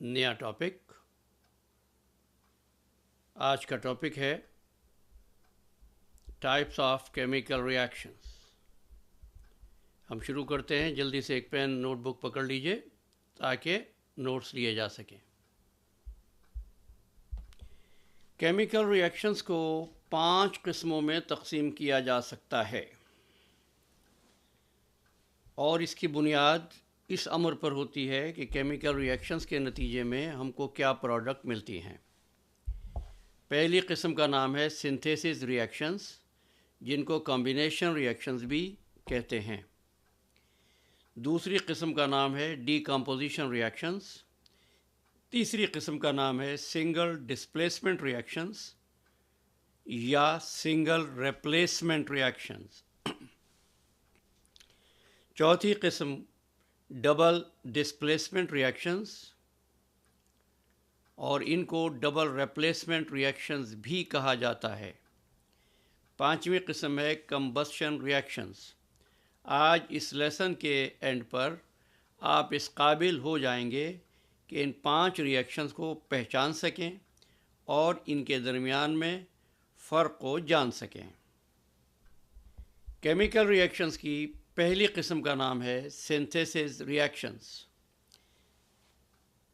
नया टॉपिक। आज का टॉपिक है टाइप्स ऑफ केमिकल रिएक्शंस। हम शुरू करते हैं। जल्दी से एक पेन नोटबुक पकड़ लीजिए ताकि नोट्स लिए जा सकें। केमिकल रिएक्शंस को 5 किस्मों में तकसीम किया जा सकता है और इसकी बुनियाद इस अमर पर होती है कि केमिकल रिएक्शंस के नतीजे में हमको क्या प्रोडक्ट मिलती हैं। पहली किस्म का नाम है सिंथेसिस रिएक्शंस, जिनको कॉम्बिनेशन रिएक्शंस भी कहते हैं। दूसरी किस्म का नाम है डीकम्पोजिशन रिएक्शंस। तीसरी किस्म का नाम है सिंगल डिस्प्लेसमेंट रिएक्शंस या सिंगल रिप्लेसमेंट रिएक्शंस। चौथी किस्म डबल डिस्प्लेसमेंट रिएक्शंस और इनको डबल रिप्लेसमेंट रिएक्शंस भी कहा जाता है। पांचवी किस्म है कंबस्शन रिएक्शंस। आज इस लेसन के एंड पर आप इस काबिल हो जाएंगे कि इन 5 रिएक्शंस को पहचान सकें और इनके दरमियान में फ़र्क को जान सकें। केमिकल रिएक्शंस की पहली किस्म का नाम है सिंथेसिस रिएक्शंस।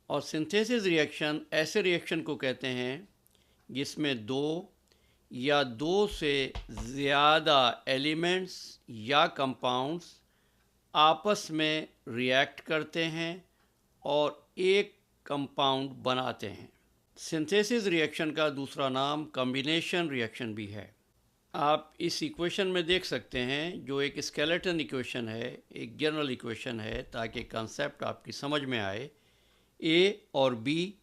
और सिंथेसिस रिएक्शन ऐसे रिएक्शन को कहते हैं जिसमें 2 या 2 से ज़्यादा एलिमेंट्स या कंपाउंड्स आपस में रिएक्ट करते हैं और एक कंपाउंड बनाते हैं। सिंथेसिस रिएक्शन का दूसरा नाम कॉम्बिनेशन रिएक्शन भी है। आप इस इक्वेशन में देख सकते हैं, जो एक स्केलेटन इक्वेशन है, एक जनरल इक्वेशन है, ताकि कंसेप्ट आपकी समझ में आए। ए और बी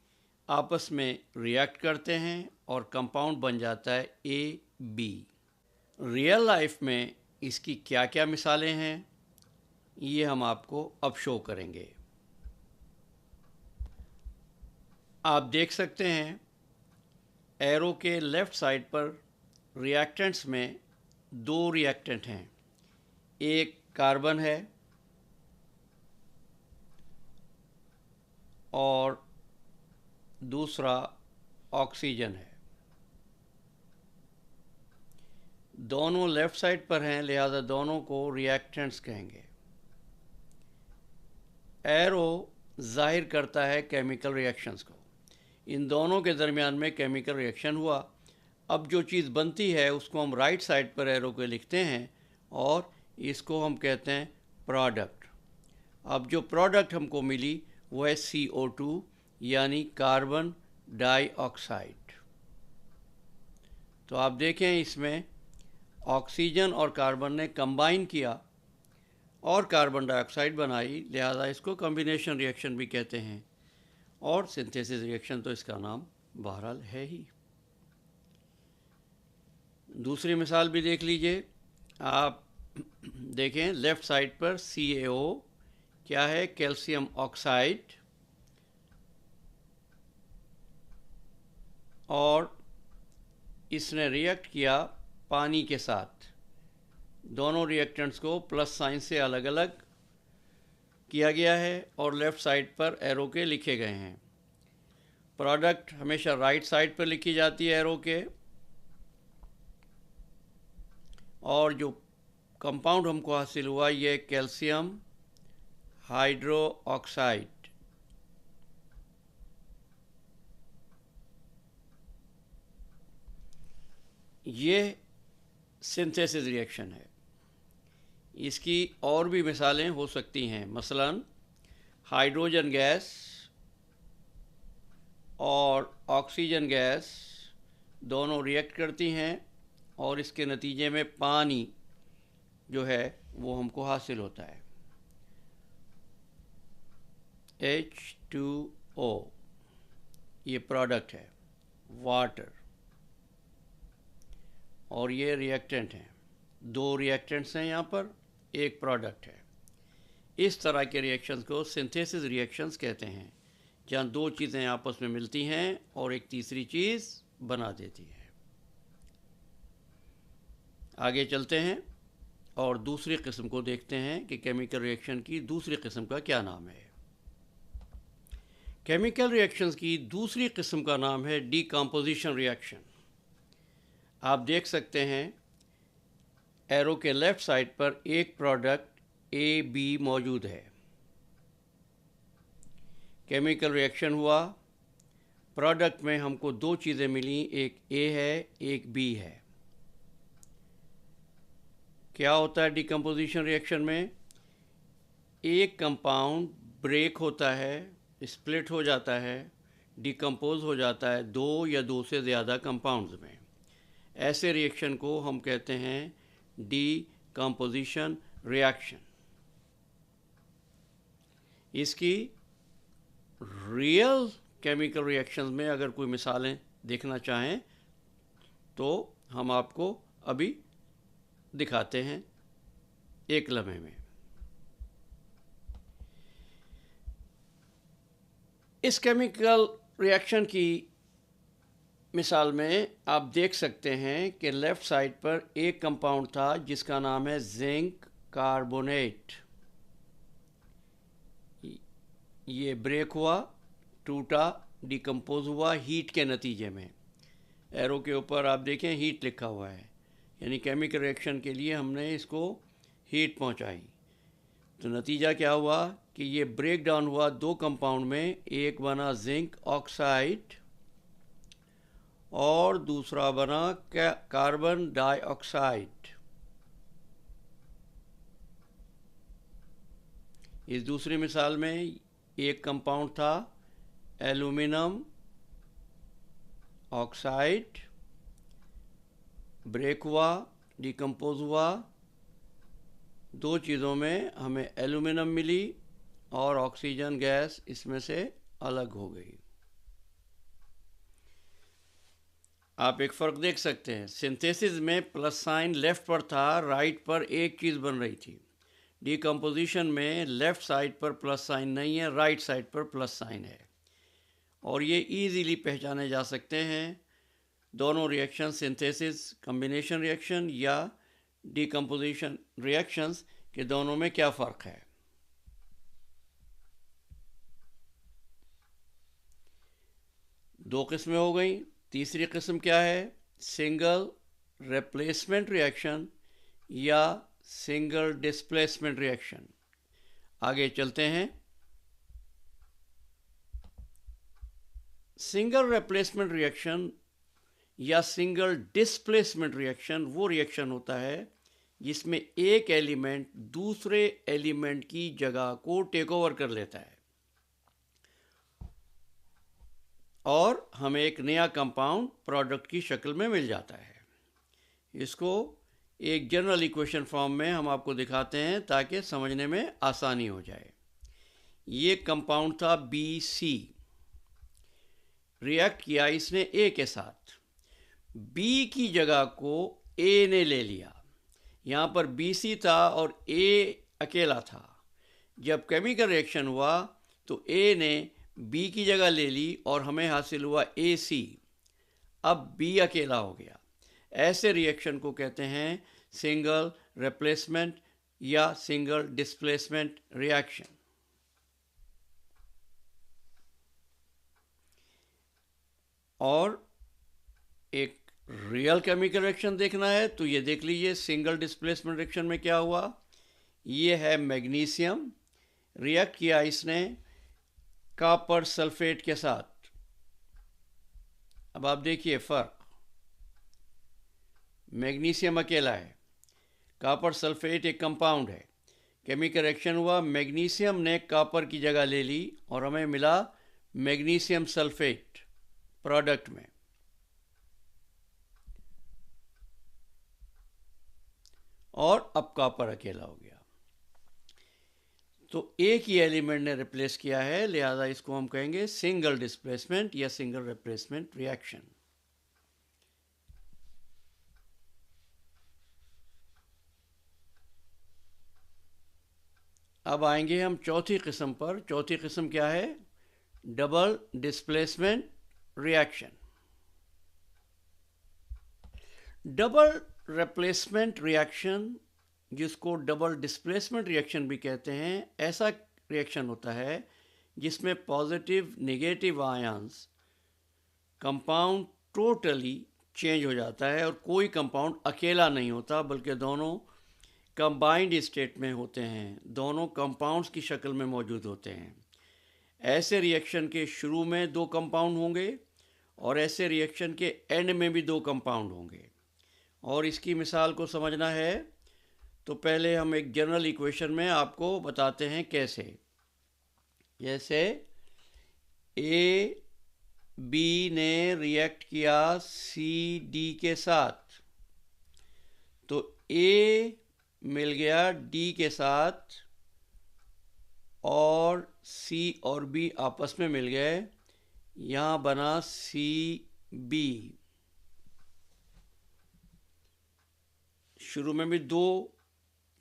आपस में रिएक्ट करते हैं और कंपाउंड बन जाता है ए बी। रियल लाइफ में इसकी क्या क्या मिसालें हैं, ये हम आपको अब शो करेंगे। आप देख सकते हैं एरो के लेफ़्ट साइड पर रिएक्टेंट्स में 2 रिएक्टेंट हैं। एक कार्बन है और दूसरा ऑक्सीजन है। दोनों लेफ़्ट साइड पर हैं, लिहाजा दोनों को रिएक्टेंट्स कहेंगे। एरो जाहिर करता है केमिकल रिएक्शंस को। इन दोनों के दरमियान में केमिकल रिएक्शन हुआ। अब जो चीज़ बनती है उसको हम राइट साइड पर एरो के लिखते हैं और इसको हम कहते हैं प्रोडक्ट। अब जो प्रोडक्ट हमको मिली वो है CO2 यानी कार्बन डाइऑक्साइड। तो आप देखें, इसमें ऑक्सीजन और कार्बन ने कंबाइन किया और कार्बन डाइऑक्साइड बनाई, लिहाजा इसको कॉम्बिनेशन रिएक्शन भी कहते हैं। और सिंथेसिस रिएक्शन तो इसका नाम बहरहाल है ही। दूसरी मिसाल भी देख लीजिए। आप देखें लेफ़्ट साइड पर CaO क्या है, कैल्शियम ऑक्साइड, और इसने रिएक्ट किया पानी के साथ। दोनों रिएक्टेंट्स को प्लस साइन से अलग अलग किया गया है और लेफ़्ट साइड पर एरो के लिखे गए हैं। प्रोडक्ट हमेशा राइट साइड पर लिखी जाती है एरो के, और जो कंपाउंड हमको हासिल हुआ ये कैल्शियम हाइड्रो ऑक्साइड। ये सिंथेसिस रिएक्शन है। इसकी और भी मिसालें हो सकती हैं। मसलन हाइड्रोजन गैस और ऑक्सीजन गैस दोनों रिएक्ट करती हैं और इसके नतीजे में पानी जो है वो हमको हासिल होता है, H2O। ये प्रोडक्ट है वाटर, और ये रिएक्टेंट हैं। 2 रिएक्टेंट्स हैं यहाँ पर, एक प्रोडक्ट है। इस तरह के रिएक्शंस को सिंथेसिस रिएक्शंस कहते हैं, जहाँ 2 चीज़ें आपस में मिलती हैं और एक तीसरी चीज़ बना देती है। आगे चलते हैं और दूसरी किस्म को देखते हैं कि केमिकल रिएक्शन की दूसरी किस्म का क्या नाम है। केमिकल रिएक्शंस की दूसरी किस्म का नाम है डीकम्पोजिशन रिएक्शन। आप देख सकते हैं एरो के लेफ्ट साइड पर एक प्रोडक्ट ए बी मौजूद है। केमिकल रिएक्शन हुआ, प्रोडक्ट में हमको दो चीज़ें मिली, एक ए है एक बी है। क्या होता है डीकम्पोजिशन रिएक्शन में? एक कंपाउंड ब्रेक होता है, स्प्लिट हो जाता है, डिकम्पोज हो जाता है दो या दो से ज़्यादा कंपाउंड्स में। ऐसे रिएक्शन को हम कहते हैं डीकम्पोजिशन रिएक्शन। इसकी रियल केमिकल रिएक्शंस में अगर कोई मिसालें देखना चाहें तो हम आपको अभी दिखाते हैं एक लम्हे में। इस केमिकल रिएक्शन की मिसाल में आप देख सकते हैं कि लेफ़्ट साइड पर एक कंपाउंड था जिसका नाम है जिंक कार्बोनेट। ये ब्रेक हुआ, टूटा, डिकम्पोज हुआ हीट के नतीजे में। एरो के ऊपर आप देखें हीट लिखा हुआ है, यानी केमिकल रिएक्शन के लिए हमने इसको हीट पहुंचाई। तो नतीजा क्या हुआ कि ये ब्रेक डाउन हुआ दो कंपाउंड में, एक बना जिंक ऑक्साइड और दूसरा बना कार्बन डाइऑक्साइड। इस दूसरी मिसाल में एक कंपाउंड था एल्यूमिनियम ऑक्साइड, ब्रेक हुआ, डिकम्पोज हुआ, दो चीज़ों में हमें एल्यूमिनियम मिली और ऑक्सीजन गैस इसमें से अलग हो गई। आप एक फ़र्क देख सकते हैं, सिंथेसिस में प्लस साइन लेफ़्ट पर था, राइट पर एक चीज़ बन रही थी। डीकम्पोजिशन में लेफ़्ट साइड पर प्लस साइन नहीं है, राइट साइड पर प्लस साइन है, और ये इजीली पहचाने जा सकते हैं। दोनों रिएक्शन सिंथेसिस कॉम्बिनेशन रिएक्शन या डीकम्पोजिशन रिएक्शंस के दोनों में क्या फ़र्क है। दो किस्में हो गई। तीसरी किस्म क्या है? सिंगल रिप्लेसमेंट रिएक्शन या सिंगल डिस्प्लेसमेंट रिएक्शन। आगे चलते हैं। सिंगल रिप्लेसमेंट रिएक्शन या सिंगल डिस्प्लेसमेंट रिएक्शन वो रिएक्शन होता है जिसमें एक एलिमेंट दूसरे एलिमेंट की जगह को टेक ओवर कर लेता है और हमें एक नया कंपाउंड प्रोडक्ट की शक्ल में मिल जाता है। इसको एक जनरल इक्वेशन फॉर्म में हम आपको दिखाते हैं ताकि समझने में आसानी हो जाए। ये कंपाउंड था BC, रिएक्ट किया इसने A के साथ, B की जगह को A ने ले लिया। यहाँ पर BC था और A अकेला था। जब केमिकल रिएक्शन हुआ तो A ने B की जगह ले ली और हमें हासिल हुआ AC। अब B अकेला हो गया। ऐसे रिएक्शन को कहते हैं सिंगल रिप्लेसमेंट या सिंगल डिस्प्लेसमेंट रिएक्शन। और एक रियल केमिकल रिएक्शन देखना है तो ये देख लीजिए सिंगल डिस्प्लेसमेंट रिएक्शन में क्या हुआ। ये है मैग्नीशियम, रिएक्ट किया इसने कॉपर सल्फेट के साथ। अब आप देखिए फ़र्क, मैग्नीशियम अकेला है, कॉपर सल्फेट एक कंपाउंड है। केमिकल रिएक्शन हुआ, मैग्नीशियम ने कॉपर की जगह ले ली और हमें मिला मैग्नीशियम सल्फेट प्रोडक्ट में। और अब कॉपर अकेला हो गया। तो एक ही एलिमेंट ने रिप्लेस किया है, लिहाजा इसको हम कहेंगे सिंगल डिस्प्लेसमेंट या सिंगल रिप्लेसमेंट रिएक्शन। अब आएंगे हम चौथी किस्म पर। चौथी किस्म क्या है? Double displacement reaction. Double replacement reaction, जिसको डबल डिस्प्लेसमेंट रिएक्शन भी कहते हैं, ऐसा रिएक्शन होता है जिसमें positive negative ions compound totally change हो जाता है और कोई कंपाउंड अकेला नहीं होता बल्कि दोनों कंबाइंड स्टेट में होते हैं, दोनों कंपाउंड्स की शक्ल में मौजूद होते हैं। ऐसे रिएक्शन के शुरू में दो कंपाउंड होंगे और ऐसे रिएक्शन के एंड में भी दो कंपाउंड होंगे। और इसकी मिसाल को समझना है तो पहले हम एक जनरल इक्वेशन में आपको बताते हैं कैसे। जैसे ए बी ने रिएक्ट किया सी डी के साथ, तो ए मिल गया डी के साथ और सी और बी आपस में मिल गए, यहाँ बना सी बी। शुरू में भी दो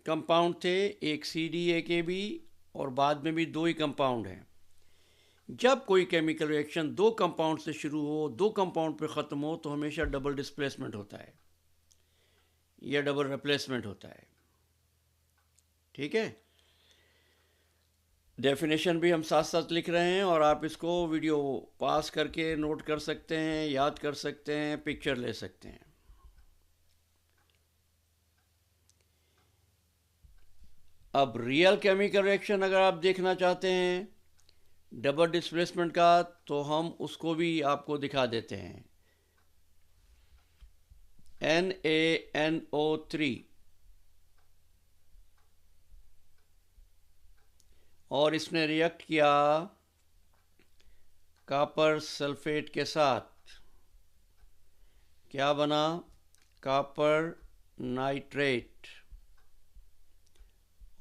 कंपाउंड थे, एक सी डी एक ए बी, और बाद में भी दो ही कंपाउंड हैं। जब कोई केमिकल रिएक्शन दो कंपाउंड से शुरू हो, दो कंपाउंड पे ख़त्म हो, तो हमेशा डबल डिस्प्लेसमेंट होता है या डबल रिप्लेसमेंट होता है। ठीक है, डेफिनेशन भी हम साथ साथ लिख रहे हैं और आप इसको वीडियो पास करके नोट कर सकते हैं, याद कर सकते हैं, पिक्चर ले सकते हैं। अब रियल केमिकल रिएक्शन अगर आप देखना चाहते हैं डबल डिस्प्लेसमेंट का, तो हम उसको भी आपको दिखा देते हैं। NaNO3 और इसने रिएक्ट किया कॉपर सल्फेट के साथ, क्या बना? Copper nitrate.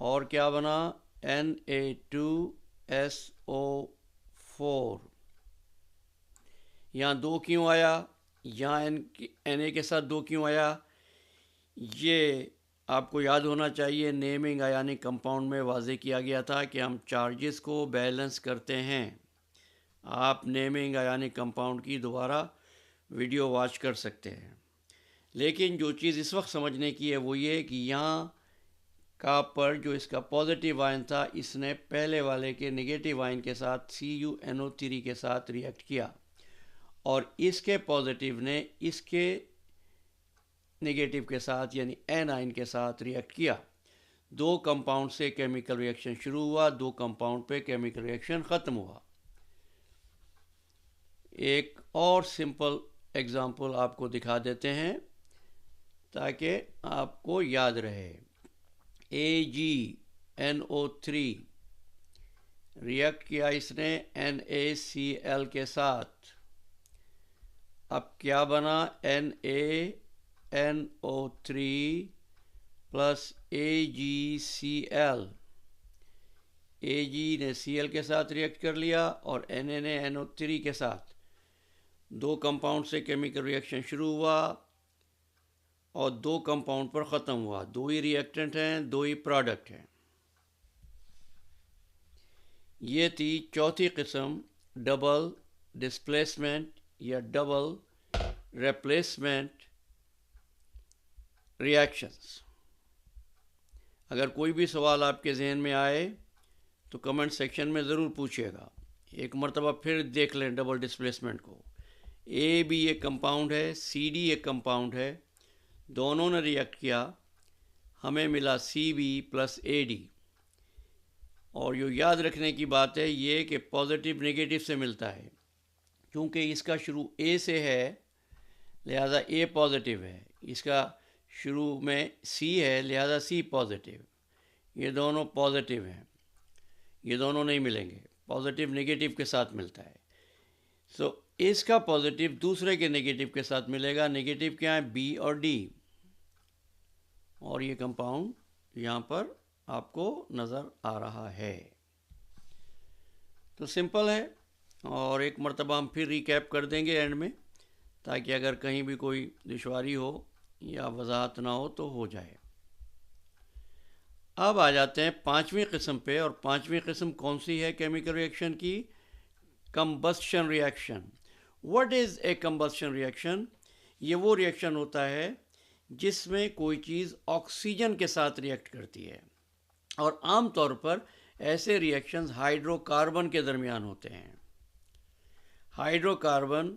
और क्या बना? Na2SO4। यहाँ दो क्यों आया? यहाँ Na के साथ दो क्यों आया? ये आपको याद होना चाहिए, नेमिंग आयनिक कंपाउंड में वाजे किया गया था कि हम चार्जेस को बैलेंस करते हैं। आप नेमिंग आयनिक कंपाउंड की दोबारा वीडियो वॉच कर सकते हैं। लेकिन जो चीज़ इस वक्त समझने की है वो ये कि यहाँ कॉपर जो इसका पॉजिटिव आयन था, इसने पहले वाले के नेगेटिव आयन के साथ CuNO3 के साथ रिएक्ट किया और इसके पॉजिटिव ने इसके नेगेटिव के साथ यानी एन आयन के साथ रिएक्ट किया। दो कंपाउंड से केमिकल रिएक्शन शुरू हुआ, दो कंपाउंड पे केमिकल रिएक्शन ख़त्म हुआ। एक और सिंपल एग्जांपल आपको दिखा देते हैं ताकि आपको याद रहे। AgNO3 रिएक्ट किया इसने NaCl के साथ, अब क्या बना? NaNO3 plus AgCl। Ag ने Cl के साथ रिएक्ट कर लिया और Na ने NO3 के साथ। दो कंपाउंड से केमिकल रिएक्शन शुरू हुआ और दो कंपाउंड पर ख़त्म हुआ। दो ही रिएक्टेंट हैं, दो ही प्रोडक्ट हैं। ये थी चौथी किस्म डबल डिस्प्लेसमेंट या डबल रिप्लेसमेंट रिएक्शंस। अगर कोई भी सवाल आपके जहन में आए तो कमेंट सेक्शन में ज़रूर पूछिएगा। एक मरतबा फिर देख लें डबल डिस्प्लेसमेंट को। ए बी एक कंपाउंड है, सी डी एक कंपाउंड है, दोनों ने रिएक्ट किया, हमें मिला CB प्लस AD। और जो याद रखने की बात है ये कि पॉजिटिव नेगेटिव से मिलता है, क्योंकि इसका शुरू A से है लिहाजा A पॉजिटिव है, इसका शुरू में C है लिहाजा C पॉजिटिव। ये दोनों पॉजिटिव हैं, ये दोनों नहीं मिलेंगे, पॉजिटिव नेगेटिव के साथ मिलता है। सो इसका पॉजिटिव दूसरे के नेगेटिव के साथ मिलेगा। नेगेटिव क्या है? B और D। और ये कंपाउंड यहाँ पर आपको नज़र आ रहा है। तो सिंपल है और एक मरतबा हम फिर रिकैप कर देंगे एंड में, ताकि अगर कहीं भी कोई दुश्वारी हो या वजाहत ना हो तो हो जाए। अब आ जाते हैं पांचवी किस्म पे, और पांचवी किस्म कौन सी है केमिकल रिएक्शन की? Combustion reaction. What is a combustion reaction? ये वो रिएक्शन होता है जिसमें कोई चीज़ ऑक्सीजन के साथ रिएक्ट करती है। और आमतौर पर ऐसे रिएक्शंस हाइड्रोकार्बन के दरमियान होते हैं। हाइड्रोकार्बन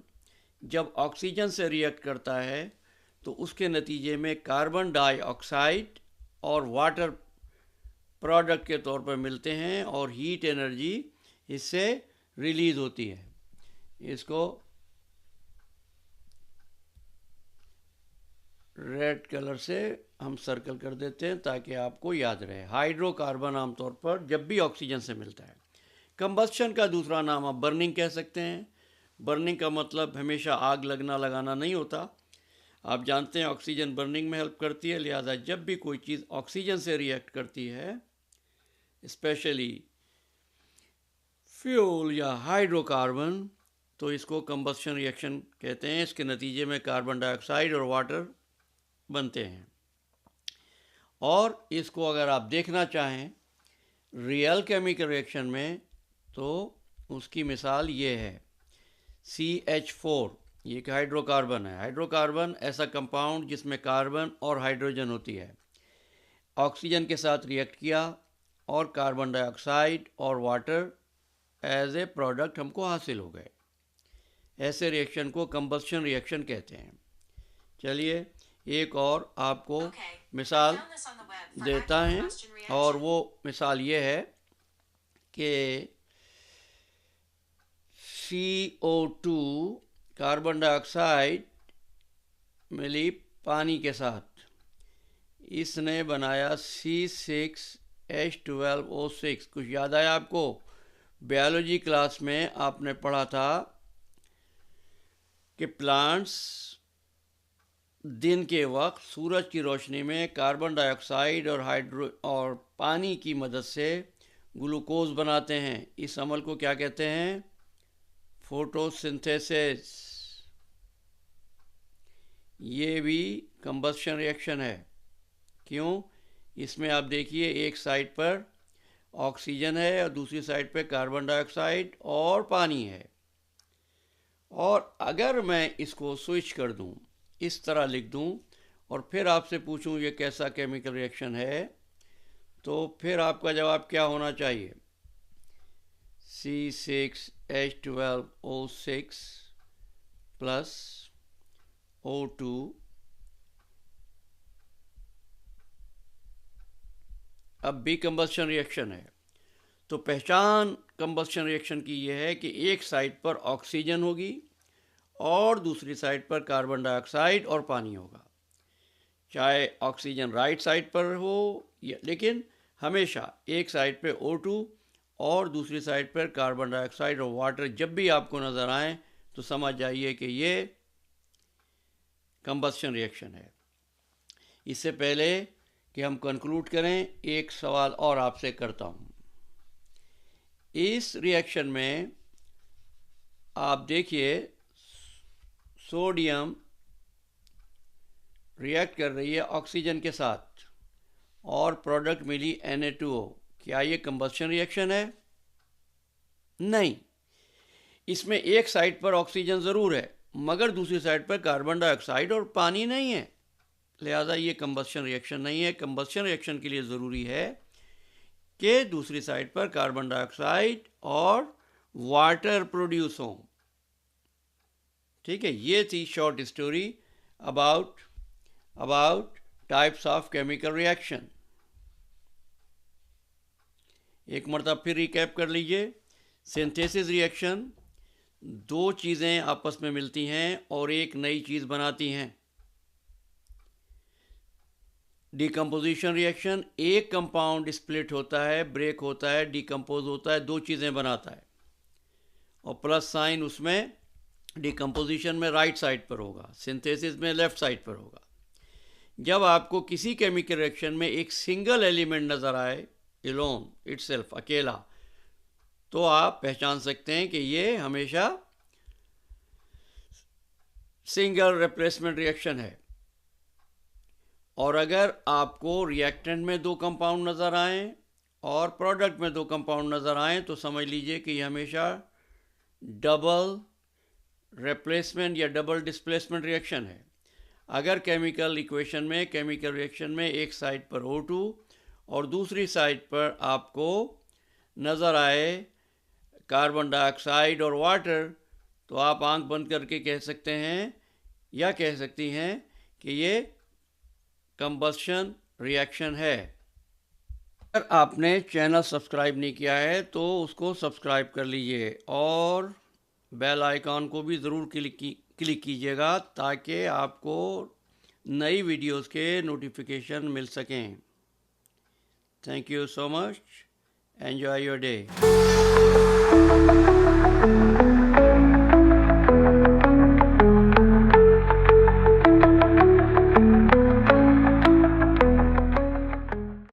जब ऑक्सीजन से रिएक्ट करता है तो उसके नतीजे में कार्बन डाइऑक्साइड और वाटर प्रोडक्ट के तौर पर मिलते हैं और हीट एनर्जी इससे रिलीज होती है। इसको रेड कलर से हम सर्कल कर देते हैं ताकि आपको याद रहे। हाइड्रोकार्बन आमतौर पर जब भी ऑक्सीजन से मिलता है। कंबस्शन का दूसरा नाम आप बर्निंग कह सकते हैं। बर्निंग का मतलब हमेशा आग लगना लगाना नहीं होता। आप जानते हैं ऑक्सीजन बर्निंग में हेल्प करती है, लिहाजा जब भी कोई चीज़ ऑक्सीजन से रिएक्ट करती है, स्पेशली फ्यूल या हाइड्रोकार्बन, तो इसको कंबस्शन रिएक्शन कहते हैं। इसके नतीजे में कार्बन डाइऑक्साइड और वाटर बनते हैं। और इसको अगर आप देखना चाहें रियल केमिकल रिएक्शन में तो उसकी मिसाल ये है CH4। ये एक हाइड्रोकार्बन है। हाइड्रोकार्बन ऐसा कंपाउंड जिसमें कार्बन और हाइड्रोजन होती है, ऑक्सीजन के साथ रिएक्ट किया और कार्बन डाइऑक्साइड और वाटर एज ए प्रोडक्ट हमको हासिल हो गए। ऐसे रिएक्शन को कंबस्शन रिएक्शन कहते हैं। चलिए एक और आपको मिसाल देता है, और वो मिसाल ये है कि CO2 कार्बन डाइऑक्साइड मिली पानी के साथ, इसने बनाया C6H12O6। कुछ याद आया आपको? बायोलॉजी क्लास में आपने पढ़ा था कि प्लांट्स दिन के वक्त सूरज की रोशनी में कार्बन डाइऑक्साइड और पानी की मदद से ग्लूकोज बनाते हैं। इस अमल को क्या कहते हैं? फोटोसिंथेसिस। ये भी कंबस्शन रिएक्शन है। क्यों? इसमें आप देखिए एक साइड पर ऑक्सीजन है और दूसरी साइड पे कार्बन डाइऑक्साइड और पानी है। और अगर मैं इसको स्विच कर दूं, इस तरह लिख दूं और फिर आपसे पूछूं ये कैसा केमिकल रिएक्शन है, तो फिर आपका जवाब क्या होना चाहिए? C6H12O6 प्लस O2 अब भी कंबस्शन रिएक्शन है। तो पहचान कंबस्शन रिएक्शन की यह है कि एक साइड पर ऑक्सीजन होगी और दूसरी साइड पर कार्बन डाइऑक्साइड और पानी होगा। चाहे ऑक्सीजन राइट साइड पर हो लेकिन हमेशा एक साइड पे O2 और दूसरी साइड पर कार्बन डाइऑक्साइड और वाटर जब भी आपको नज़र आए तो समझ जाइए कि ये कंबस्शन रिएक्शन है। इससे पहले कि हम कंक्लूड करें, एक सवाल और आपसे करता हूँ। इस रिएक्शन में आप देखिए सोडियम रिएक्ट कर रही है ऑक्सीजन के साथ और प्रोडक्ट मिली Na2O। क्या ये कंबस्शन रिएक्शन है? नहीं। इसमें एक साइड पर ऑक्सीजन ज़रूर है मगर दूसरी साइड पर कार्बन डाइऑक्साइड और पानी नहीं है, लिहाजा ये कंबस्शन रिएक्शन नहीं है। कंबस्शन रिएक्शन के लिए ज़रूरी है कि दूसरी साइड पर कार्बन डाइऑक्साइड और वाटर प्रोड्यूस हो। ठीक है, ये थी short story about types of chemical reaction. एक मरतबा फिर रिकैप कर लीजिए। सिंथेसिस रिएक्शन, दो चीज़ें आपस में मिलती हैं और एक नई चीज़ बनाती हैं। डिकम्पोजिशन रिएक्शन, एक कंपाउंड स्प्लिट होता है, ब्रेक होता है, डिकम्पोज होता है, दो चीज़ें बनाता है। और प्लस साइन उसमें डिकम्पोजिशन में राइट साइड पर होगा, सिंथेसिस में लेफ्ट साइड पर होगा। जब आपको किसी केमिकल रिएक्शन में एक सिंगल एलिमेंट नज़र आए, एलोन इटसेल्फ, अकेला, तो आप पहचान सकते हैं कि ये हमेशा सिंगल रिप्लेसमेंट रिएक्शन है। और अगर आपको रिएक्टेंट में दो कंपाउंड नज़र आएँ और प्रोडक्ट में दो कंपाउंड नज़र आएँ तो समझ लीजिए कि ये हमेशा डबल रिप्लेसमेंट या डबल डिस्प्लेसमेंट रिएक्शन है। अगर केमिकल रिएक्शन में एक साइड पर O2 और दूसरी साइड पर आपको नज़र आए कार्बन डाइऑक्साइड और वाटर, तो आप आंख बंद करके कह सकते हैं या कह सकती हैं कि ये कंबस्शन रिएक्शन है। अगर आपने चैनल सब्सक्राइब नहीं किया है तो उसको सब्सक्राइब कर लीजिए और बेल आइकॉन को भी ज़रूर क्लिक कीजिएगा ताकि आपको नई वीडियोस के नोटिफिकेशन मिल सकें। Thank you so much. Enjoy your day.